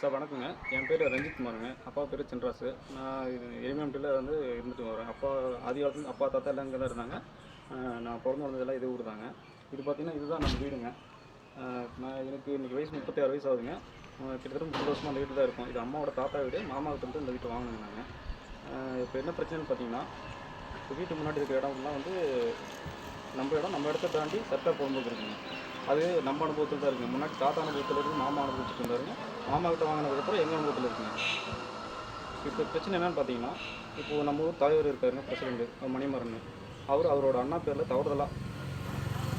Sir வணக்கங்க. என் பேர் ரஞ்சித் குமாருங்க. அப்பா பேர் சின்ராசு. நான் எலிமெண்ட்டில் வந்து இருந்துட்டு வரேன். அப்பா ஆதி காலத்துல அப்பா தாத்தா எல்லாம் இங்கே தான் இருந்தாங்க. நான் பிறந்து வளர்ந்ததெல்லாம் இதே ஊர் தாங்க. இது பார்த்திங்கன்னா இதுதான் நம்ம வீடுங்க. எனக்கு இன்றைக்கி வயசு 36 வயசு ஆகுதுங்க. கிட்டத்தட்ட 30 வருஷமாக அந்த வீட்டில் தான் இருக்கும். இது அம்மாவோட தாத்தா வீடு. மாமா கிட்ட வந்து இந்த வீட்டை வாங்கினேங்க நாங்கள். இப்போ என்ன பிரச்சனைன்னு பார்த்தீங்கன்னா, இப்போ வீட்டுக்கு முன்னாடி இருக்கிற இடம்லாம் வந்து நம்ம இடத்த தாண்டி சர்க்கார் புறம்போக்கு இருக்குங்க. அது நம்ம அனுபவத்தில் தான் இருக்குங்க. முன்னாடி தாத்தா அனுபவத்தில் இருக்குது, மாமா அனுபவிச்சுட்டு இருந்தாருங்க. மாமா கிட்ட வாங்கினதுக்கப்புறம் எங்கள் அனுபவத்தில் இருக்குங்க. இப்போ பிரச்சனை என்னென்னு பார்த்தீங்கன்னா, இப்போது நம்ம ஊர் தலைவர் இருக்காருங்க, பிரசிடென்ட் மணிமாறன். அவரோட அண்ணா பேரில் தவறுதலாக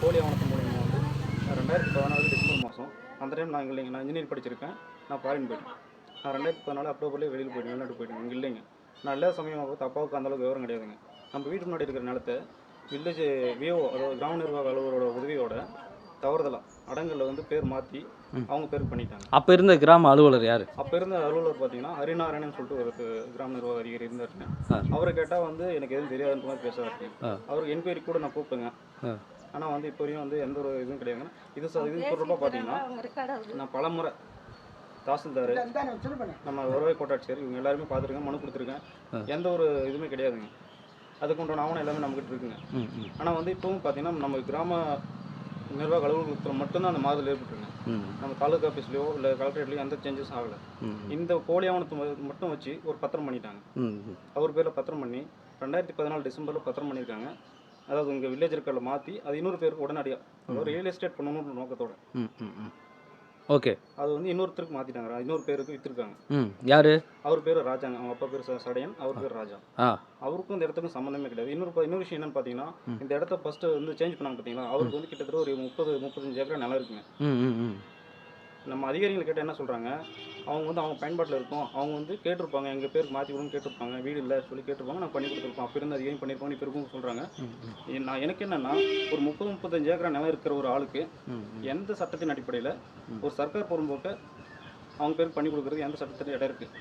போலி ஆவணத்து மூலியமாக வந்து 2014 டிசம்பர் மாதம், அந்த டைம் நான் இல்லைங்க. நான் இன்ஜினியர் படிச்சிருக்கேன். நான் ஃபாரின் போயிட்டேன். நான் 2014 அக்டோபர்லேயே வெளியில் போயிட்டேன், வெளிநாட்டு போயிட்டேன். இங்கே இல்லைங்க. நான் எல்லா சமயமாக பார்த்து அப்பாவுக்கு அந்தளவுக்கு விவரம் கிடையாதுங்க. நம்ம வீட்டு முன்னாடி இருக்கிற நிலத்தை வில்லேஜ் விஓ, அதாவது கிராம நிர்வாக அலுவலரோட உதவியோட தவறுதலாக அடங்கலில் வந்து பேர் மாற்றி அவங்க பேர் பண்ணிட்டாங்க. அப்போ இருந்த கிராம அலுவலர் யார்? அப்போ இருந்த அலுவலர் பார்த்தீங்கன்னா ஹரிநாராயணன் சொல்லிட்டு ஒரு கிராம நிர்வாக அதிகாரி இருந்தாருங்க. அவரை கேட்டால் வந்து எனக்கு எதுவும் தெரியாதுன்ற மாதிரி பேசுறாரு. அவருக்கு என்கொயரி கூட நான் கூப்பிட்டேங்க. ஆனால் வந்து இப்போ வரையும் வந்து எந்த ஒரு இதுவும் கிடையாதுங்க. இது சொல்கிறப்ப பார்த்தீங்கன்னா, நான் பல முறை தாசில்தார், நம்ம வருவாய் கோட்டாட்சியர், இவங்க எல்லாருமே பார்த்துருக்கேன், மனு கொடுத்துருக்கேன். எந்த ஒரு இதுவுமே கிடையாதுங்க. அதுக்குண்டான ஆவணம் எல்லாமே நம்மகிட்ட இருக்குங்க. ஆனால் வந்து இப்போவும் பார்த்தீங்கன்னா நம்ம கிராம நிர்வாக அலுவலகத்தில் மட்டும்தான் அந்த மாறுதல் ஏற்பட்டுருங்க. நம்ம தாலுகா ஆஃபீஸ்லையோ இல்லை கலெக்டரேட்லையோ எந்த சேஞ்சஸும் ஆகலை. இந்த போலி ஆவணத்தை மட்டும் வச்சு ஒரு பத்திரம் பண்ணிட்டாங்க. அவர் பேரில் பத்திரம் பண்ணி 2014 டிசம்பரில் பத்திரம் பண்ணியிருக்காங்க. அதாவது உங்கள் வில்லேஜ் ரெக்கார்டில் மாற்றி அது இன்னொரு பேருக்கு உடனடியாக, அதாவது ரியல் எஸ்டேட் பண்ணணுன்ற நோக்கத்தோட ஓகே, அது வந்து இன்னொருத்தருக்கு மாற்றிட்டாங்க. இன்னொரு பேருக்கு விற்றுருக்காங்க. யார்? அவர் பேர் ராஜாங்க. அவங்க அப்பா பேர் சடையன், அவர் பேர் ராஜா. அவருக்கும் இந்த இடத்துக்கும் சம்மந்தமே கிடையாது. இன்னொரு விஷயம் என்னன்னு பார்த்தீங்கன்னா, இந்த இடத்த ஃபஸ்ட்டு வந்து சேஞ்ச் பண்ணாங்க பார்த்தீங்களா, அவருக்கு வந்து கிட்டத்தட்ட ஒரு 30-35 ஏக்கர் நிலம் இருக்குங்க. நம்ம அதிகாரிகளை கேட்டால் என்ன சொல்கிறாங்க, அவங்க வந்து அவங்க பயன்பாட்டில் இருக்கும், அவங்க வந்து கேட்டிருப்பாங்க, எங்கள் பேருக்கு மாற்றி கொடுன்னு கேட்டிருப்பாங்க, வீடு இல்லை சொல்லி கேட்டிருப்பாங்க, நான் பண்ணி கொடுத்துருப்போம். அப்போ இருந்த அதிகாரி பண்ணியிருப்பாங்க, இப்போ இருக்கும் சொல்கிறாங்க. எனக்கு என்னென்னா, ஒரு 30-35 ஏக்கர் நிலம் இருக்கிற ஒரு ஆளுக்கு எந்த சட்டத்தின் அடிப்படையில் ஒரு சர்க்கார் புறம்போக்கை அவங்க பேருக்கு பண்ணி கொடுக்குறது எந்த சட்டத்தின் இடம் இருக்குது?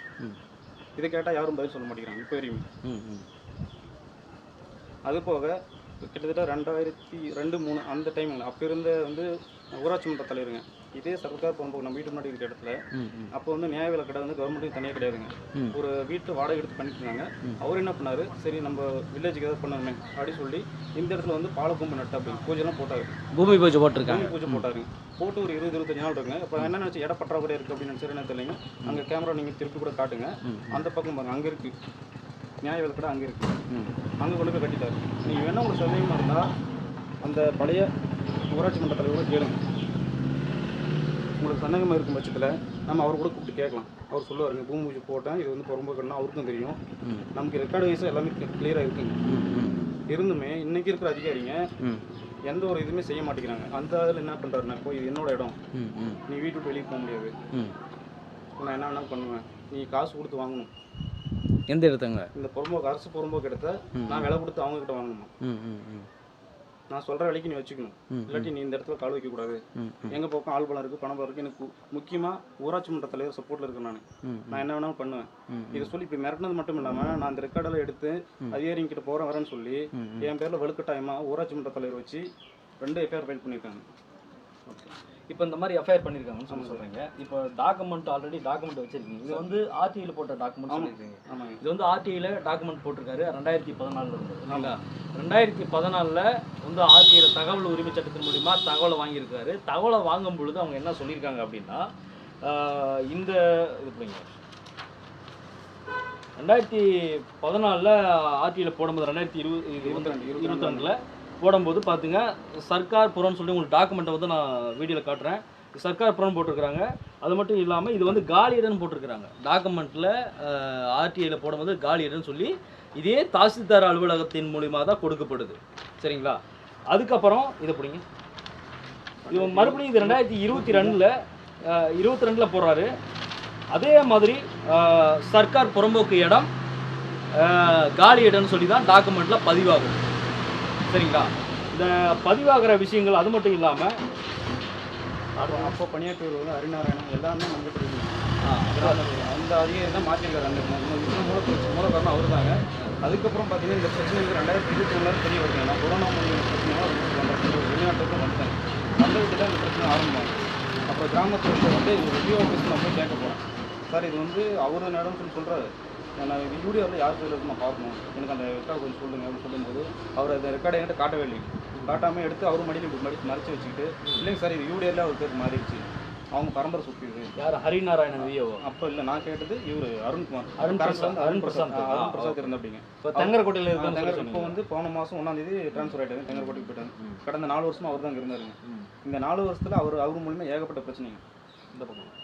இதை கேட்டால் யாரும் பதில் சொல்ல மாட்டேங்கிறாங்க இப்போ வரையும். அது போக கிட்டத்தட்ட 2002-03 அந்த டைமில் அப்போ இருந்த வந்து ஊராட்சி மன்ற தலைவருங்க, இதே சர்க்கார் புறம்போக்கு நம்ம வீட்டு முன்னாடி இருக்கிற இடத்துல அப்போ வந்து நியாய விலை கடை வந்து கவர்மெண்ட்டுக்கு தனியாக கிடையாதுங்க. ஒரு வீட்டு வாடகை எடுத்து பண்ணிட்டு இருந்தாங்க. அவர் என்ன பண்ணார், சரி நம்ம வில்லேஜுக்கு ஏதாவது பண்ணணுமே அப்படின்னு சொல்லி இந்த இடத்துல வந்து பாலக்கொம்பு நட்டு அப்படி பூஜைலாம் போட்டார். பூமி பூஜை போட்டிருக்காங்க. பூமி பூஜை போட்டாருங்க. போட்டு ஒரு 20-25 நாள் இருக்குங்க. இப்போ என்ன நினச்சி இட பற்றாக்குறை இருக்குது அப்படின்னு நினச்சி என்ன தெரியலைங்க. அங்கே கேமரா நீங்கள் திருப்பி கூட காட்டுங்க, அந்த பக்கம் பாருங்க, அங்கே இருக்குது நியாய விலை கடை, அங்கே இருக்குது. அங்கே கொண்டு போய் கட்டிட்டார். நீங்கள் வேணால் உங்களுக்கு சந்தேகமாக இருந்தால் அந்த பழைய ஊராட்சி மன்ற தலைவரோட கேளுங்க. உங்களுக்கு சந்தேகமாக இருக்கும் பட்சத்தில் நம்ம அவர் கூட கூப்பிட்டு கேட்கலாம். அவர் சொல்லுவாருங்க, பூமி பூஜை போட்டேன், இது வந்து புறம்போக்குன்னா அவருக்கும் தெரியும். நமக்கு ரெக்கார்டு வைஸாக எல்லாமே கிளியராக இருக்குங்க. இருந்துமே இன்றைக்கி இருக்கிற அதிகாரிங்க எந்த ஒரு இதுவுமே செய்ய மாட்டேங்கிறாங்க. அந்த இதில் என்ன பண்ணுறாருன்னா, போய் என்னோட இடம், நீ வீட்டு விட்டு வெளியே போக முடியாது, நான் என்ன வேணாலும் பண்ணுவேன், நீ காசு கொடுத்து வாங்கணும். எந்த இடத்துங்க? இந்த புறம்போக்கு, அரசு புறம்போக்கு இடத்த நான் விலை கொடுத்து அவங்ககிட்ட வாங்கணுமா? நான் சொல்கிற வேலைக்கு நீ வச்சுக்கணும், இல்லாட்டி நீ இந்த இடத்துல கால் வைக்கக்கூடாது. எங்கள் பக்கம் ஆள் பலம் இருக்குது, பணம் பலம் இருக்குது, எனக்கு முக்கியமாக ஊராட்சி மன்ற தலைவர் சப்போர்ட்டில் இருக்கேன். நான் என்ன வேணாலும் பண்ணுவேன். இதை சொல்லி இப்போ மிரட்டினது மட்டும் இல்லாமல் நான் அந்த ரெக்கார்டெல்லாம் எடுத்து அதிகாரிங்க கிட்ட வரேன்னு சொல்லி என் பேரில் வலுக்கட்டாயமாக ஊராட்சி மன்ற தலைவர் வச்சு 2 எஃப்ஐஆர் ஃபைல் பண்ணியிருக்காங்க. இப்போ இந்த மாதிரி எஃப்ஐஆர் பண்ணியிருக்காங்கன்னு சொல்கிறீங்க. இப்போ ஆல்ரெடி டாக்குமெண்ட் வச்சிருக்கீங்க. இது வந்து ஆர்டிஐயில் போட்ட டாக்குமெண்ட் சொல்லியிருக்கீங்க. ஆமாம், இது வந்து ஆர்டிஐயில் டாக்குமெண்ட் போட்டிருக்காரு 2014 இருந்து. இல்லைங்களா? 2014 வந்து ஆர்டிஐயில் தகவல் உரிமை சட்டத்தின் மூலிமா தகவலை வாங்கியிருக்காரு. தகவலை வாங்கும் பொழுது அவங்க என்ன சொல்லியிருக்காங்க அப்படின்னா, இந்த இது பிடிங்க 2014 ஆர்டிஐயில் போடும்போது 2022 போடும்போது பார்த்துங்க, சர்க்கார் புறம்னு சொல்லி உங்களுக்கு டாக்குமெண்ட்டை வந்து நான் வீடியோவில் காட்டுறேன். சர்க்கார் புறம் போட்டிருக்கிறாங்க. அது மட்டும் இல்லாமல் இது வந்து காலி இடம்னு போட்டிருக்கிறாங்க. டாக்குமெண்ட்டில் ஆர்டிஐயில் போடும்போது காலி இடம்னு சொல்லி இதே தாசில்தார் அலுவலகத்தின் மூலிமா தான் கொடுக்கப்படுது. சரிங்களா? அதுக்கப்புறம் இதை பிடிங்க, இது மறுபடியும் இது 2022 போடுறாரு. அதே மாதிரி சர்க்கார் புறம்போக்கு இடம் காலி இடம்னு சொல்லி தான் டாக்குமெண்ட்டில் பதிவாகும். சரிங்களா? இந்த பதிவாகிற விஷயங்கள் அது மட்டும் இல்லாமல் அப்போ பணியாற்றுவது வந்து ஹரிநாராயணன் எல்லாமே நம்மகிட்ட இருக்குங்க. அந்த அதிகாரி தான் மாற்றிருக்காரு. அந்த மூலக்காரணம் அவர் தாங்க. அதுக்கப்புறம் பார்த்தீங்கன்னா இந்த பிரச்சனை 2021 தெரிய வருது. நான் கொரோனா பிரச்சனையாக வெளிநாட்டுக்கு வந்துட்டேன். அந்த வீட்டில் இந்த பிரச்சனை ஆரம்பமாகும். அப்புறம் கிராமத்தில் வந்து இந்த ரிவ்யூ ஆஃபீஸ் நம்ம போய் கேட்க போகிறேன். சார் இது வந்து அவரு நேரம் சொல்கிறாரு, நான் இது வீடியோவில் யார் பேர் இருக்கு நான் பார்க்கணும், எனக்கு அந்த ரெக்கார்டு கொஞ்சம் சொல்லுங்க அப்படின்னு சொல்லும்போது அவர் அந்த ரெக்கார்டை என்கிட்ட காட்டவே இல்லை. காட்டாமல் எடுத்து அவரும் மடியில் இப்படி மறைச்சி வச்சுக்கிட்டு, இல்லைங்க சார் இது வீடியோவில் அவர் பேர் மாறிடுச்சு, அவங்க பரம்பரை சொத்து இது. யார்? ஹரிநாராயணன் விஓ? அப்போ இல்லை, நான் கேட்டது இவர் அருண்குமார். அருண் பிரசாத் இருந்த அப்படிங்க. இப்போ தெங்கரக்கோட்டையில் இருக்காங்க. இப்போ வந்து போன மாதம் 1ஆம் தேதி ட்ரான்ஸ்ஃபர் ஆகிட்டாங்க, தெங்கரக்கோட்டைக்கு போயிட்டாங்க. கடந்த 4 வருஷமாக அவர் தான் இங்கே இருந்தாருங்க. இந்த 4 வருஷத்தில் அவர் மூலியமாக ஏகப்பட்ட பிரச்சனைங்க. இந்த பக்கம்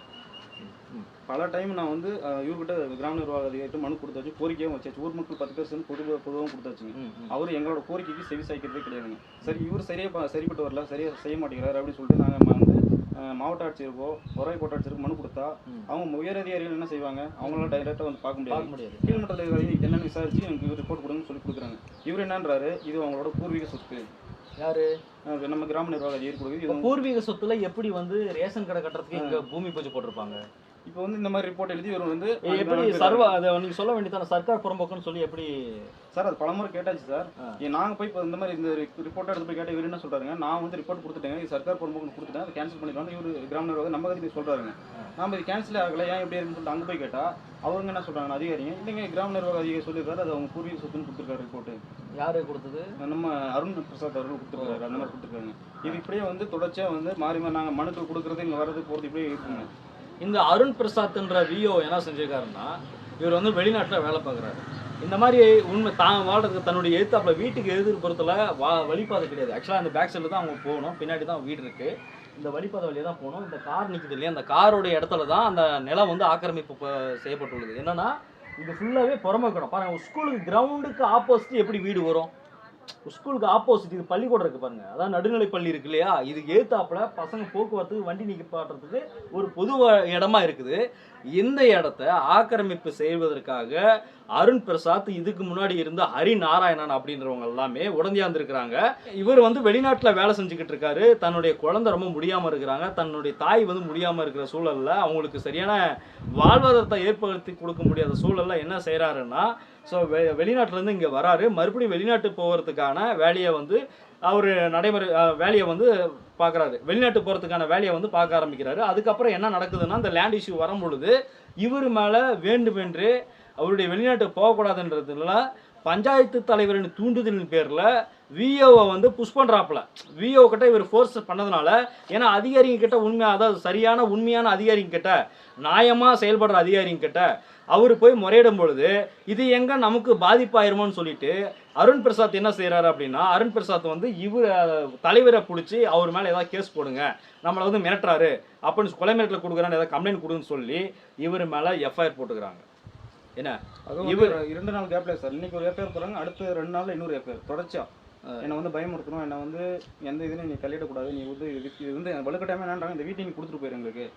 பல டைம் நான் வந்து இவர்கிட்ட கிராம நிர்வாக அதிகாரிகிட்ட மனு கொடுத்தாச்சு, கோரிக்கையும் வச்சாச்சு. ஊர் மக்கள் 10 பேர் சேர்ந்து பொதுவாகவும் கொடுத்தாச்சுங்க. அவர் எங்களோட கோரிக்கைக்கு செவி சாய்க்கிறதே கிடையாதுங்க. சரி, இவர் சரிப்பட்டு வரல, சரியாக செய்ய மாட்டேங்கிறாரு அப்படின்னு சொல்லிட்டு நாங்கள் வந்து மாவட்ட ஆட்சியருக்கோ உறவை கோட்ட ஆட்சியருக்கு மனு கொடுத்தா அவங்க உயர் அதிகாரிகள் என்ன செய்வாங்க, அவங்களால டைரெக்டாக வந்து பார்க்க முடியாது. கீழ்மட்ட அதிகாரி என்னென்னு விசாரிச்சு எனக்கு ரிப்போர்ட் கொடுங்கன்னு சொல்லி கொடுக்குறாங்க. இவர் என்னன்றாரு, இது அவங்களோட பூர்வீக சொத்து. யாரு? நம்ம கிராம நிர்வாக அதிகாரி கொடுக்குது. பூர்வீக சொத்துல எப்படி வந்து ரேஷன் கடை கட்டுறதுக்கு இங்கே பூமி பூஜை போட்டிருப்பாங்க? இப்போ வந்து இந்த மாதிரி ரிப்போர்ட் எழுதி இவர் வந்து எப்படி அதை நீங்கள் சொல்ல வேண்டியதான சர்க்கார் புறம்போக்குன்னு சொல்லி எப்படி சார்? அது பலமுறை கேட்டாச்சு சார். நாங்கள் போய் இப்போ இந்த மாதிரி இந்த ரிப்போர்ட்டை எடுத்து போய் கேட்டால் இவர் என்ன சொல்கிறாருங்க, நான் வந்து ரிப்போர்ட் கொடுத்துட்டேங்க, இது சர்க்கார் புறம்போக்குன்னு கொடுத்துட்டேன், அதை கேன்சல் பண்ணிடுவாங்க. இவர் கிராம நிர்வாகம் நம்ம கதை சொல்கிறாருங்க. நாம் இது கேன்சல் ஆகலை, ஏன் எப்படி இருக்குன்னு சொல்லிட்டு அங்கே போய் கேட்டால் அவங்க என்ன சொல்கிறாங்க, அதிகாரிங்க இல்லைங்க கிராம நிர்வாக அதிகாரி சொல்லியிருக்காரு, அது அவங்க பூர்வீக சொத்துன்னு கொடுத்துருக்காரு ரிப்போர்ட்டு. யாரு கொடுத்தது? நம்ம அருண் பிரசாத் அவர்கள் கொடுத்துருக்காரு. அந்த மாதிரி கொடுத்துருக்காங்க. இது இப்படியே வந்து தொடர்ச்சியாக வந்து மாறி நாங்கள் மனுக்கள் கொடுக்குறது இங்கே வர்றது போகிறது இப்படியே இருக்குங்க. இந்த அருண் பிரசாத்ன்ற விஓ என்ன செஞ்சிருக்காருன்னா, இவர் வந்து வெளிநாட்டில் வேலை பார்க்குறாரு. இந்த மாதிரி உண்மை தான் வாழ்றதுக்கு தன்னுடைய எழுத்தாப்பில் வீட்டுக்கு எதிர்ப்புறத்தில் வழிபாதை கிடையாது. ஆக்சுவலாக அந்த பேக் சைடில் தான் அவங்க போகணும், பின்னாடி தான் வீடு இருக்குது. இந்த வழிபாதை வழியாக தான் போகணும். இந்த கார் நிற்குது இல்லையா, அந்த காரோடைய இடத்துல தான் அந்த நிலம் வந்து ஆக்கிரமிப்பு செய்யப்பட்டுள்ளது. என்னன்னா இது ஃபுல்லாகவே புறம்போக்கணும். பாருங்கள், ஸ்கூலுக்கு கிரவுண்டுக்கு ஆப்போசிட் எப்படி வீடு வரும்? ஸ்கூலுக்கு ஆப்போசிட் இது பள்ளிக்கூடம் இருக்குது பாருங்கள், அதான் நடுநிலை பள்ளி இருக்கு இல்லையா, இது ஏத்தாப்புல பசங்க போக்குவரத்துக்கு வண்டி நிற்பாட்டுறதுக்கு ஒரு பொது இடமா இருக்குது. இந்த இடத்த ஆக்கிரமிப்பு செய்வதற்காக அருண் பிரசாத், இதுக்கு முன்னாடி இருந்த ஹரிநாராயணன் அப்படின்றவங்க எல்லாமே உடந்தியாந்துருக்கிறாங்க. இவர் வந்து வெளிநாட்டில் வேலை செஞ்சுக்கிட்டு இருக்காரு. தன்னுடைய குழந்தை ரொம்ப முடியாமல் இருக்கிறாங்க. தன்னுடைய தாய் வந்து முடியாமல் இருக்கிற சூழலில் அவங்களுக்கு சரியான வாழ்வாதாரத்தை ஏற்படுத்தி கொடுக்க முடியாத சூழலில் என்ன செய்கிறாருன்னா, ஸோ வெளிநாட்டிலேருந்து இங்கே வராரு. மறுபடியும் வெளிநாட்டு போகிறதுக்கான வேலையை வந்து அவர் வேலையை வந்து பார்க்குறாரு. வெளிநாட்டு போகிறதுக்கான வேலையை வந்து பார்க்க ஆரம்பிக்கிறாரு. அதுக்கப்புறம் என்ன நடக்குதுன்னா, இந்த லேண்ட் இஷ்யூ வரும் பொழுது இவர் மேலே வேண்டுமென்று அவருடைய வெளிநாட்டு போகக்கூடாதுன்றதுல பஞ்சாயத்து தலைவரின் தூண்டுதலின் பேரில் விஓவை வந்து புஷ் பண்ணுறாப்புல. விஓ கிட்ட இவர் ஃபோர்ஸ் பண்ணதுனால, ஏன்னா அதிகாரிங்க கிட்ட அதாவது சரியான உண்மையான அதிகாரிங்க கிட்ட, நியாயமாக செயல்படுற அதிகாரிங்க கிட்ட அவர் போய் முறையிடும் பொழுது இது எங்கே நமக்கு பாதிப்பாயிருமோன்னு சொல்லிட்டு அருண் பிரசாத் என்ன செய்கிறாரு அப்படின்னா, அருண் பிரசாத் வந்து இவர் தலைவரை பிடிச்சி அவர் மேலே ஏதாவது கேஸ் போடுங்க, நம்மளை வந்து மிரட்டுறாரு அப்படின்னு கொலை மிரட்டில் கொடுக்குறான்னு ஏதாவது கம்ப்ளைண்ட் கொடுன்னு சொல்லி இவர் மேலே எஃப்ஐஆர் போட்டுக்கிறாங்க. என்ன இவர் 2 நாள் கேப்ல சார், இன்னைக்கு ஒரு எஃப்ஐஆர் போடுறாங்க, அடுத்த 2 நாளில் இன்னொரு எஃப்ஐஆர் தொடர்ச்சியாக என்னை வந்து பயமுறுத்தணும், என்னை வந்து எந்த இதுலையும் நீ கல்லிடக்கூடாது, நீ வந்து இது வந்து வலுக்கட்டாயமாக என்னன்றாங்க, இந்த வீட்டை நீ கொடுத்துட்டு போயிரு, எங்களுக்கு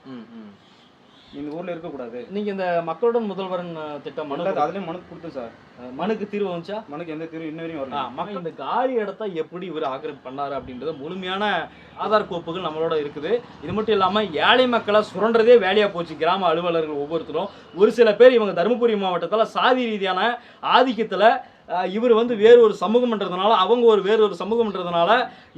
இந்த ஊரில் இருக்கக்கூடாது. நீங்கள் இந்த மக்களுடன் முதல்வரின் திட்டம் மனு அதுலேயும் மனு கொடுத்தேன் சார். மனுக்கு தீர்வு வந்துச்சா? மனுக்கு எந்த தீர்வு இன்ன வரையும் வரல. மக்கள் இந்த காலி இடத்த எப்படி இவர் ஆக்கிரமிப்பு பண்ணாரு அப்படின்றது முழுமையான ஆதார் கோப்புகள் நம்மளோட இருக்குது. இது மட்டும் இல்லாமல் ஏழை மக்களை சுரண்டதே வேலையாக போச்சு கிராம அலுவலர்கள் ஒவ்வொருத்தரும். ஒரு சில பேர் இவங்க தருமபுரி மாவட்டத்தில் சாதி ரீதியான ஆதிக்கத்தில் இவர் வந்து வேறு ஒரு சமூகம்ன்றதுனால, அவங்க ஒரு வேறு ஒரு சமூகம்ன்றதுனால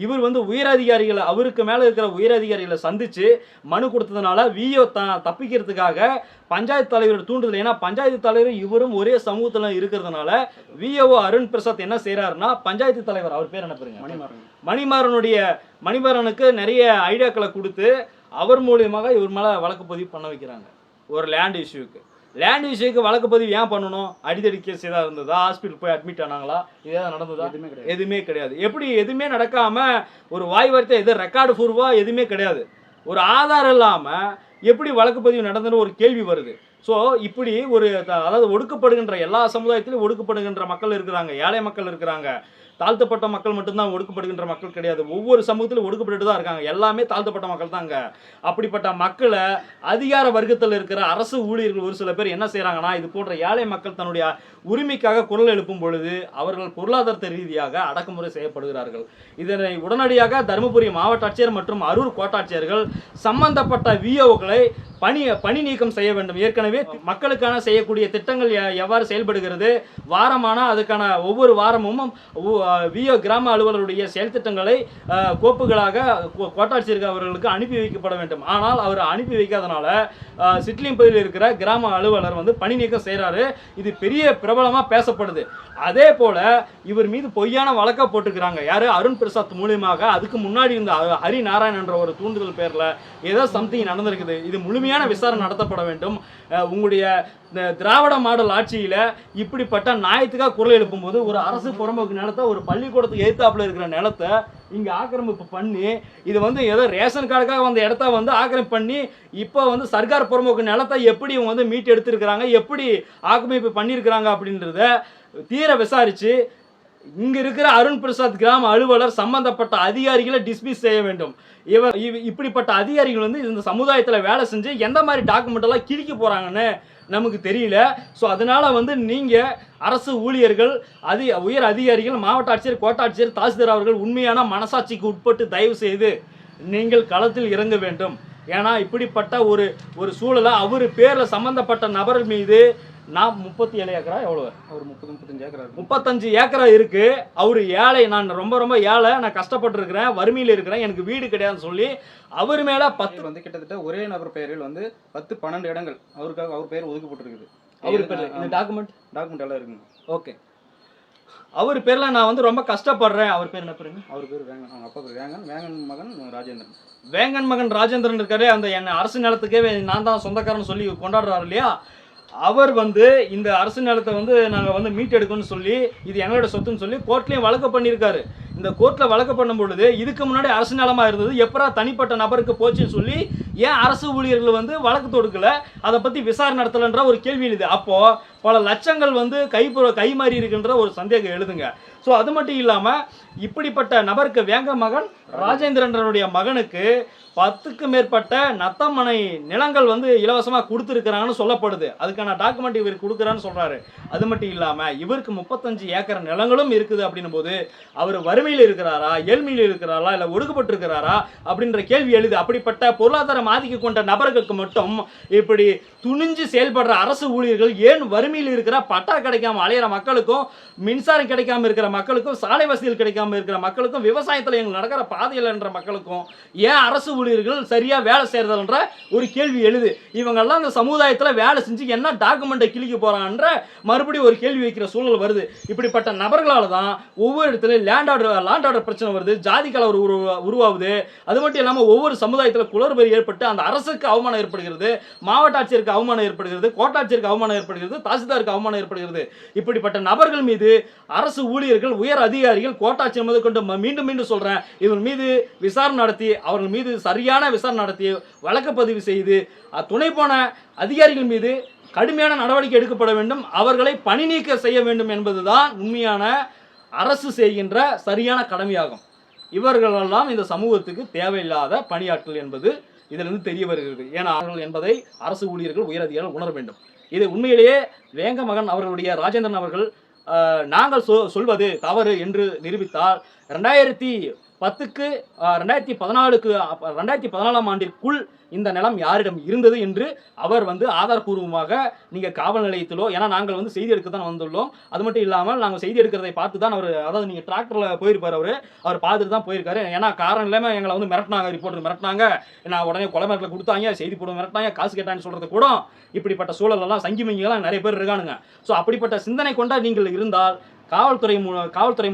இவர் வந்து உயரதிகாரிகளை, அவருக்கு மேலே இருக்கிற உயரதிகாரிகளை சந்தித்து மனு கொடுத்ததுனால விஓ தப்பிக்கிறதுக்காக பஞ்சாயத்து தலைவர் தூண்டுதல். ஏன்னா பஞ்சாயத்து தலைவர் இவரும் ஒரே சமூகத்தில் இருக்கிறதுனால விஓ அருண் பிரசாத் என்ன செய்கிறாருன்னா, பஞ்சாயத்து தலைவர் அவர் பேர் என்ன பேருங்க, மணிமாறனுக்கு நிறைய ஐடியாக்களை கொடுத்து அவர் மூலியமாக இவர் மேலே வழக்கு பதிவு பண்ண வைக்கிறாங்க. ஒரு லேண்ட் இஷ்யூக்கு வழக்கு பதிவு ஏன் பண்ணணும்? அடிதடி கேஸ் ஏதாவது இருந்ததா? ஹாஸ்பிட்டல் போய் அட்மிட் ஆனாங்களா? ஏதாவது நடந்ததா? எதுவுமே கிடையாது. எப்படி எதுவுமே நடக்காமல் ஒரு வாய் வார்த்தை எது ரெக்கார்டு பூர்வாக எதுவுமே கிடையாது, ஒரு ஆதாரம் இல்லாமல் எப்படி வழக்கு பதிவு நடந்ததுன்னு ஒரு கேள்வி வருது. ஸோ இப்படி ஒரு அதாவது ஒடுக்கப்படுகின்ற எல்லா சமுதாயத்திலும் ஒடுக்கப்படுகின்ற மக்கள் இருக்கிறாங்க, ஏழை மக்கள் இருக்கிறாங்க, தாழ்த்தப்பட்ட மக்கள் மட்டும்தான் ஒடுக்கப்படுகின்ற மக்கள் கிடையாது. ஒவ்வொரு சமூகத்திலும் ஒடுக்கப்பட்டு தான் இருக்காங்க. எல்லாமே தாழ்த்தப்பட்ட மக்கள் தாங்க. அப்படிப்பட்ட மக்களை அதிகார வர்க்கத்தில் இருக்கிற அரசு ஊழியர்கள் ஒரு சில பேர் என்ன செய்கிறாங்கன்னா, இது போன்ற ஏழை மக்கள் தன்னுடைய உரிமைக்காக குரல் எழுப்பும் பொழுது அவர்கள் பொருளாதார ரீதியாக அடக்குமுறை செய்யப்படுகிறார்கள். இதனை உடனடியாக தருமபுரி மாவட்ட ஆட்சியர் மற்றும் அரூர் கோட்டாட்சியர்கள் சம்பந்தப்பட்ட விஓக்களை பணி நீக்கம் செய்ய வேண்டும். ஏற்கனவே மக்களுக்கான செய்யக்கூடிய திட்டங்கள் எவ்வாறு செயல்படுகிறது, வாரமான அதுக்கான ஒவ்வொரு வாரமும் விஓ கிராம அலுவலருடைய செயல் திட்டங்களை கோப்புகளாக கோட்டாட்சியர் அவர்களுக்கு அனுப்பி வைக்கப்பட வேண்டும். ஆனால் அவர் அனுப்பி வைக்காதனால சிட்லிம்பதியில் இருக்கிற கிராம அலுவலர் வந்து பணி நீக்கம் செய்கிறாரு. இது பெரிய பிரபலமாக பேசப்படுது. அதே போல இவர் மீது பொய்யான வழக்க போட்டுக்கிறாங்க. யாரு? அருண் பிரசாத் மூலியமாக. அதுக்கு முன்னாடி இருந்த ஹரி நாராயண் என்ற ஒரு தூண்டுதல் பேரில் ஏதோ சம்திங் நடந்திருக்குது. இது முழுமையான விசாரணை நடத்தப்பட வேண்டும். உங்களுடைய திராவிட மாடல் ஆட்சியில் இப்படிப்பட்ட நியாயத்துக்காக குரல் எழுப்பும்போது ஒரு அரசு புறம்போக்கு நிலத்தை, ஒரு பள்ளிக்கூடத்துக்கு எதிர்த்தாப்புல இருக்கிற நிலத்தை இங்கே ஆக்கிரமிப்பு பண்ணி, இது வந்து ஏதோ ரேஷன் கார்டுக்காக வந்த இடத்த வந்து ஆக்கிரமிப்பு பண்ணி இப்போ வந்து சர்க்கார் புறம்போக்கு நிலத்தை எப்படி இவங்க வந்து மீட்டு எடுத்திருக்கிறாங்க, எப்படி ஆக்கிரமிப்பு பண்ணியிருக்கிறாங்க அப்படின்றத தீர விசாரித்து இங்க இருக்கிற அருண் பிரசாத் கிராம அலுவலர் சம்பந்தப்பட்ட அதிகாரிகளை டிஸ்மிஸ் செய்ய வேண்டும். இப்படிப்பட்ட அதிகாரிகள் வந்து இந்த சமுதாயத்தில் வேலை செஞ்சு எந்த மாதிரி டாக்குமெண்ட் எல்லாம் கிழிக்க போறாங்கன்னு நமக்கு தெரியல. ஸோ அதனால வந்து நீங்க அரசு ஊழியர்கள், உயர் அதிகாரிகள், மாவட்ட ஆட்சியர், கோட்டாட்சியர், தாசில்தார் அவர்கள் உண்மையான மனசாட்சிக்கு உட்பட்டு தயவு செய்து நீங்கள் களத்தில் இறங்க வேண்டும். ஏன்னா இப்படிப்பட்ட ஒரு சூழலை அவர் பேரில் சம்பந்தப்பட்ட நபர் மீது நான் 37 ஏக்கரா எவ்வளோ? அவர் 35 ஏக்கரா 35 ஏக்கரா இருக்கு. அவரு ஏழை, நான் ரொம்ப ஏழை, நான் கஷ்டப்பட்டுருக்கிறேன், வறுமையில் இருக்கிறேன், எனக்கு வீடு கிடையாதுன்னு சொல்லி அவர் மேல 10 வந்து கிட்டத்தட்ட ஒரே நபர் பெயரில் வந்து 10-12 இடங்கள் அவருக்காக அவர் பெயர் ஒதுக்கப்பட்டிருக்குது. அவர் பேர் இந்த டாக்குமெண்ட் எல்லாம் இருக்குங்க. ஓகே. அவர் பேர்ல நான் வந்து ரொம்ப கஷ்டப்படுறேன். அவர் பேர் என்ன பேருங்க? அவர் பேர் வேங்கன். அவங்க அப்பா பேர் வேங்கன். வேங்கன் மகன் ராஜேந்திரன். வேங்கன் மகன் ராஜேந்திரன் இருக்காரு. அந்த என்ன அரசு நிலத்துக்கே நான் தான் சொந்தக்காரன் சொல்லி கொண்டாடுறாரு இல்லையா? அவர் வந்து இந்த அரசு நிலத்தை வந்து நாங்கள் வந்து மீட்டெடுக்கணும்னு சொல்லி, இது எங்களோட சொத்துன்னு சொல்லி கோர்ட்லேயும் வழக்கு பண்ணியிருக்காரு. இந்த கோர்ட்டில் வழக்கு பண்ணும் பொழுது இதுக்கு முன்னாடி அரசு நிலமாக இருந்தது, எப்பரா தனிப்பட்ட நபருக்கு போச்சுன்னு சொல்லி ஏன் அரசு ஊழியர்கள் வந்து வழக்கு தொடுக்கல, அதை பற்றி விசாரணை நடத்தலைன்ற ஒரு கேள்வி எழுது. அப்போது பல லட்சங்கள் வந்து கைமாறி இருக்குன்ற ஒரு சந்தேகம் எழுதுங்க. ஸோ அது மட்டும் இல்லாமல் இப்படிப்பட்ட நபருக்கு வேங்க மகன் ராஜேந்திரனுடைய மகனுக்கு 10க்கு மேற்பட்ட நத்தமனை நிலங்கள் வந்து இலவசமாக கொடுத்துருக்கிறாங்கன்னு சொல்லப்படுது. அதுக்கான டாக்குமெண்ட் இவர் கொடுக்குறான்னு சொல்கிறாரு. அது மட்டும் இல்லாமல் இவருக்கு 35 ஏக்கர் நிலங்களும் இருக்குது. அப்படின்னும் போது அவர் வறுமையில் இருக்கிறாரா, ஏழ்மையில் இருக்கிறாரா, இல்லை ஒடுக்கப்பட்டிருக்கிறாரா அப்படின்ற கேள்வி எழுது. அப்படிப்பட்ட பொருளாதாரம் ஆதிக்க கொண்ட நபர்களுக்கு மட்டும் இப்படி துணிஞ்சு செயல்படுற அரசு ஊழியர்கள் ஏன் வறுமையில் இருக்கிற, பட்டா கிடைக்காம அலையிற மக்களுக்கும், மின்சாரம் கிடைக்காம இருக்கிற மக்களுக்கும், சாலை வசதிகள் கிடைக்காம இருக்கிற மக்களுக்கும், விவசாயத்தில் எங்களுக்கு நடக்கிற பாதையில் என்ற மக்களுக்கும் ஏன் அரசு ஊழியர்கள் சரியா வேலை செய்யறதுன்ற ஒரு கேள்வி எழுது. இவங்கெல்லாம் இந்த சமுதாயத்தில் வேலை செஞ்சு என்ன டாக்குமெண்ட்டை கிழிக்க போறாங்கன்ற மறுபடியும் ஒரு கேள்வி வைக்கிற சூழல் வருது. இப்படிப்பட்ட நபர்களால் தான் ஒவ்வொரு இடத்துல லேண்ட் ஆர்டர் பிரச்சனை வருது, ஜாதி கலவரம் உருவாகுது. அது மட்டும் இல்லாமல் ஒவ்வொரு சமுதாயத்தில் குளறுபடி ஏற்பட்டு அந்த அரசுக்கு அவமானம் ஏற்படுகிறது, மாவட்ட ஆட்சியருக்கு அவமானம் ஏற்படுகிறது, கோட்டாட்சியருக்கு அவமானம் ஏற்படுகிறது, தாசில்தாருக்கு அவமானம் ஏற்படுகிறது. இப்படிப்பட்ட நபர்கள் மீது அரசு ஊழியர்கள், உயர் அதிகாரிகள், கோட்டாட்சியர் முதற்கொண்டு மீண்டும் சொல்றேன், இவர் மீது விசாரணை நடத்தி, அவர்கள் மீது சரியான விசாரணை நடத்தி வழக்கு பதிவு செய்து துணை போன அதிகாரிகள் மீது கடுமையான நடவடிக்கை எடுக்கப்பட வேண்டும். அவர்களை பணி நீக்க செய்ய வேண்டும் என்பதுதான் உண்மையான அரசு செய்கின்ற சரியான கடமையாகும். இவர்களெல்லாம் இந்த சமூகத்துக்கு தேவையில்லாத பணியாற்றல் என்பது இதிலிருந்து தெரிய வருகிறது. ஏன்னா என்பதை அரசு ஊழியர்கள், உயர் அதிகாரிகள் உணர வேண்டும். இது உண்மையிலேயே வேங்க மகன் அவர்களுடைய ராஜேந்திரன் அவர்கள் நாங்கள் சொல்வது தவறு என்று நிரூபித்தால் 2010க்கு 2014ஆம் ஆண்டிற்குள் இந்த நிலம் யாரிடம் இருந்தது என்று அவர் வந்து ஆதாரபூர்வமாக நீங்கள் காவல் நிலையத்திலோ, ஏன்னா நாங்கள் வந்து செய்தி எடுக்க தான் வந்துள்ளோம், அது மட்டும் இல்லாமல் நாங்கள் செய்தி எடுக்கிறதை பார்த்து தான் அவர், அதாவது நீங்கள் டிராக்டரில் போயிருப்பார், அவர் பார்த்துட்டு தான் போயிருக்காரு. ஏன்னா காரணம் இல்லாமல் எங்களை வந்து மிரட்டினாங்க, ரிப்போர்ட்டர் மிரட்டினாங்க, நான் உடனே கொலை மிரட்டல கொடுத்தாங்க, செய்தி போட மிரட்டினாங்க, காசு கேட்டான்னு சொல்கிறது கூட இப்படிப்பட்ட சூழலெல்லாம் சங்கிமிங்கெல்லாம் நிறைய பேர் இருக்கானுங்க. ஸோ அப்படிப்பட்ட சிந்தனை கொண்ட நீங்கள் இருந்தால் காவல்துறை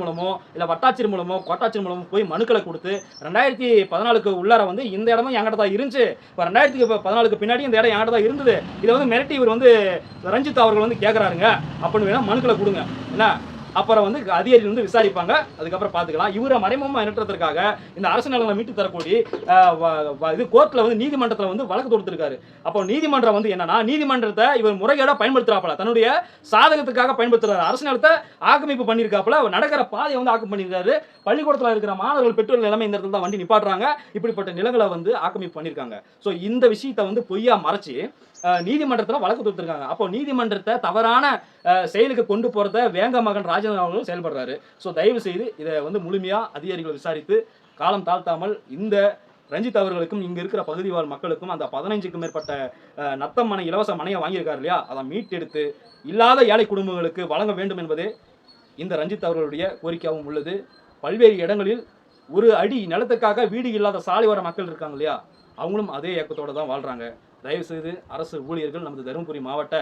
மூலமோ இல்லை வட்டாட்சியர் மூலமோ கோட்டாட்சியர் மூலமோ போய் மனுக்களை கொடுத்து 2014க்கு உள்ளார வந்து இந்த இடமும் என்கிட்ட தான் இருந்துச்சு, இப்போ 2014க்கு பின்னாடி இந்த இடம் என்கிட்ட தான் இருந்தது, இதை வந்து மிரட்டி இவர் வந்து ரஞ்சித் அவர்கள் வந்து கேட்குறாருங்க அப்படின்னு வேணால் மனுக்களை கொடுங்க. என்ன அப்புறம் வந்து அதிகாரிகள் வந்து விசாரிப்பாங்க, அதுக்கப்புறம் பார்த்துக்கலாம். இவரை மறைமுகமாக நிறுத்துறதுக்காக இந்த அரசு நிலங்களை மீட்டு தரக்கூடிய இது கோர்ட்டில் வந்து நீதிமன்றத்தில் வந்து வழக்கு தொடுத்திருக்காரு. அப்போ நீதிமன்றம் வந்து என்னன்னா, நீதிமன்றத்தை இவர் முறைகேடாக பயன்படுத்துறாப்பல, தன்னுடைய சாதகத்துக்காக பயன்படுத்துறாரு. அரசு நிலத்தை ஆக்கிரமிப்பு பண்ணியிருக்காப்புல, நடக்கிற பாதையை வந்து ஆக்கிரமிப்பு பண்ணியிருக்காரு. பள்ளிக்கூடத்தில் இருக்கிற மாணவர்கள் பெற்றோர் நிலைமை இந்த இடத்துல தான் வண்டி நிப்பாட்டுறாங்க. இப்படிப்பட்ட நிலங்களை வந்து ஆக்கிரமிப்பு பண்ணியிருக்காங்க. ஸோ இந்த விஷயத்தை வந்து பொய்யா மறைச்சி நீதிமன்றத்தில் வழக்கு தொடுத்திருக்காங்க. அப்போ நீதிமன்றத்தை தவறான செயலுக்கு கொண்டு போறத வேங்க மகன் ராஜேந்திரன் அவர்களும் செயல்படுறாரு. ஸோ தயவு செய்து இதை வந்து முழுமையா அதிகாரிகள் விசாரித்து காலம் தாழ்த்தாமல் இந்த ரஞ்சித் அவர்களுக்கும் இங்க இருக்கிற பகுதி வாழ் மக்களுக்கும் அந்த 15க்கும் மேற்பட்ட நத்தம் மனை, இலவச மனையை வாங்கியிருக்காரு இல்லையா, அதை மீட்டெடுத்து இல்லாத ஏழை குடும்பங்களுக்கு வழங்க வேண்டும் என்பதே இந்த ரஞ்சித் அவர்களுடைய கோரிக்கையாகவும் உள்ளது. பல்வேறு இடங்களில் ஒரு அடி நிலத்துக்காக வீடு இல்லாத சாலையோர மக்கள் இருக்காங்க இல்லையா, அவங்களும் அதே இயக்கத்தோடு தான் வாழ்கிறாங்க. தயவுசெய்து அரசு ஊழியர்கள் நமது தருமபுரி மாவட்ட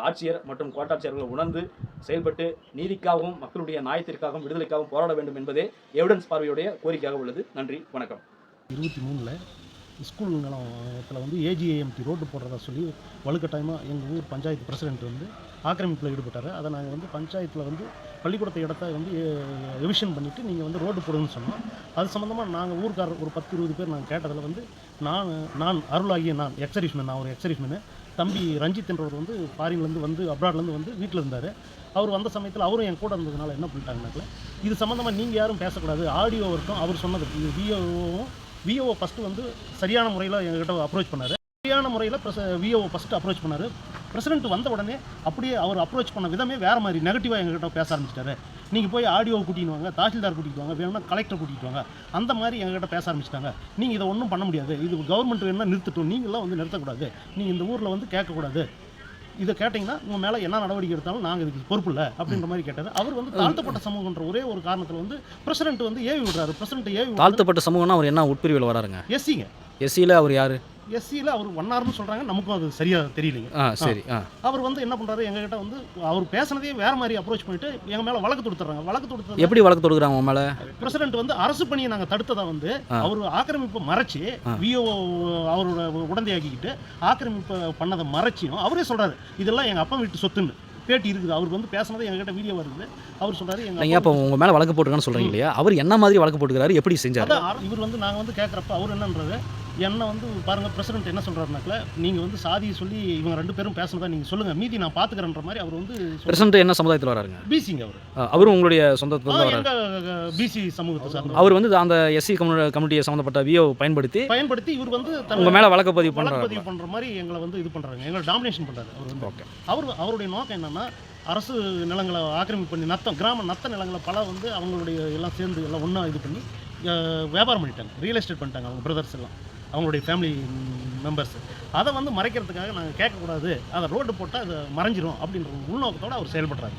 ஆட்சியர் மற்றும் கோட்டாட்சியர்களை உணர்ந்து செயல்பட்டு நீதிக்காகவும் மக்களுடைய நியாயத்திற்காகவும் விடுதலைக்காகவும் போராட வேண்டும் என்பதே எவிடன்ஸ் பார்வையுடைய கோரிக்கையாக உள்ளது. நன்றி, வணக்கம். 23 ஸ்கூல் நிலத்தில் வந்து ஏஜிஏஎம்டி ரோடு போடுறதா சொல்லி வலுக்கட்டாயமாக எங்கள் ஊர் பஞ்சாயத்து பிரசிடென்ட் வந்து ஆக்கிரமிப்பில் ஈடுபட்டார். அதை நாங்கள் வந்து பஞ்சாயத்தில் வந்து பள்ளிக்கூடத்தை இடத்த வந்து எவிஷன் பண்ணிவிட்டு நீங்கள் வந்து ரோடு போடுங்கன்னு சொன்னோம். அது சம்மந்தமாக நாங்கள் ஊருக்காரர் ஒரு 10-20 பேர் நாங்கள் கேட்டதில் வந்து நான் அருளாகிய நான் ஒரு எக்ஸரிஷ்மேனு தம்பி ரஞ்சித் என்றவர் வந்து ஃபாரின்லேருந்து வந்து அப்ராட்லேருந்து வந்து வீட்டில் இருந்தார். அவர் வந்த சமயத்தில் அவரும் என் கூட இருந்ததுனால என்ன பண்ணிட்டாங்கனாக்கல, இது சம்மந்தமாக நீங்கள் யாரும் பேசக்கூடாது, ஆடியோ இருக்கும் அவர் சொன்னது. விஓ ஃபஸ்ட்டு வந்து சரியான முறையில் எங்ககிட்ட அப்ரோச் பண்ணார். சரியான முறையில் விஓ ஃபஸ்ட்டு அப்ரோச் பண்ணார். பிரசிடென்ட் வந்த உடனே அப்படியே அவர் அப்ரோச் பண்ண விதமே வேறு மாதிரி நெகட்டிவாக எங்ககிட்ட பேச ஆரம்பிச்சிட்டாரு. நீங்கள் போய் ஆடியோவை கூட்டிகிட்டு வாங்க, தாசில்தார் கூட்டிகிட்டு வாங்க, வேணும்னா கலெக்டர் கூட்டிகிட்டு வாங்க, அந்த மாதிரி எங்ககிட்ட பேச ஆரம்பிச்சிட்டாங்க. நீங்கள் இதை ஒன்றும் பண்ண முடியாது, இது கவர்மெண்ட் வேணும்னா நிறுத்தட்டும், நீங்களாம் வந்து நிறுத்தக்கூடாது, நீங்கள் இந்த ஊரில் வந்து கேட்கக்கூடாது, இதை கேட்டிங்கன்னா உங்கள் மேலே என்ன நடவடிக்கை எடுத்தாலும் நாங்கள் இதுக்கு பொறுப்பு இல்லை அப்படின்ற மாதிரி கேட்டார். அவர் வந்து தாழ்த்தப்பட்ட சமூகன்ற ஒரே ஒரு காரணத்தில் வந்து பிரசிடென்ட் வந்து ஏவி விடுறாரு. தாழ்த்தப்பட்ட சமூகம்னா அவர் என்ன உட்பிரிவில் வராருங்க? எஸ்சிங்க. எஸ்சியில் அவர் யார்? எஸ்சியில் அவர் ஒன்னார்னு சொல்கிறாங்க, நமக்கும் அது சரியாக தெரியலைங்க. சரி. அவர் வந்து என்ன பண்ணுறாரு, எங்ககிட்ட வந்து அவர் பேசுனதே வேறு மாதிரி அப்ரோச் பண்ணிட்டு எங்கள் மேலே வழக்கு தொடுத்துறாங்க. எப்படி வழக்கு தொடுக்குறாங்க உங்க மேலே? பிரசிடென்ட் வந்து அரசு பணியை நாங்கள் தடுத்ததா வந்து அவர் ஆக்கிரமிப்பை மறைச்சி விஓ அவரோட உடந்தையாக்கிக்கிட்டு ஆக்கிரமிப்பை பண்ணதை மறைச்சியும் அவரே சொல்கிறாரு இதெல்லாம் எங்கள் அப்பா வீட்டு சொத்துன்னு பேட்டி இருக்குது. அவருக்கு வந்து பேசுனது எங்ககிட்ட வீடியோ வருது. அவர் சொல்கிறாரு எங்கள் இப்போ உங்கள் மேலே வழக்கு போட்டுருக்கான்னு சொல்கிறீங்க இல்லையா, அவர் என்ன மாதிரி வழக்கு போட்டுக்கிறாரு, எப்படி செஞ்சார்? அதான் இவர் வந்து நாங்கள் வந்து கேட்குறப்ப அவர் என்னன்றது என்ன வந்து பாருங்கள், பிரசிடென்ட் என்ன சொல்கிறாருனாக்கல, நீங்கள் வந்து சாதியை சொல்லி இவங்க 2 பேரும் பேசுனதா நீங்கள் சொல்லுங்கள், மீதி நான் பார்த்துக்கிறேன்ற மாதிரி அவர் வந்து. பிரசிடென்ட் என்ன சமுதாயத்தில் வராருங்க? பிசிங்க. அவரும் உங்களுடைய சொந்தத்தில் தான் வராரு? பிசி சமூகத்தை சார்ந்த. அவர் வந்து அந்த எஸ்சி கம்யூனிட்டியை சம்மந்தப்பட்ட விஓ பயன்படுத்தி இவர் வந்து உங்கள் மேலே வழக்கு பதிவு பண்ணுற மாதிரி எங்களை வந்து இது பண்ணுறாங்க, எங்களை டாமினேஷன் பண்ணுறாரு அவர் வந்து. ஓகே. அவருடைய நோக்கம் என்னென்னா, அரசு நிலங்களை ஆக்கிரமிப்பு பண்ணி கிராம நத்த நிலங்களை பல வந்து அவங்களுடைய எல்லாம் சேர்ந்து எல்லாம் ஒன்றா இது பண்ணி வியாபாரம் பண்ணிட்டாங்க, ரியல் எஸ்டேட் பண்ணிட்டாங்க அவங்க பிரதர்ஸ் எல்லாம், அவங்களுடைய ஃபேமிலி மெம்பர்ஸ். அதை வந்து மறைக்கிறதுக்காக நாங்கள் கேட்கக்கூடாது, அதை ரோடு போட்டால் அதை மறைஞ்சிரும் அப்படின்ற உள்நோக்கத்தோடு அவர் செயல்படுறாரு.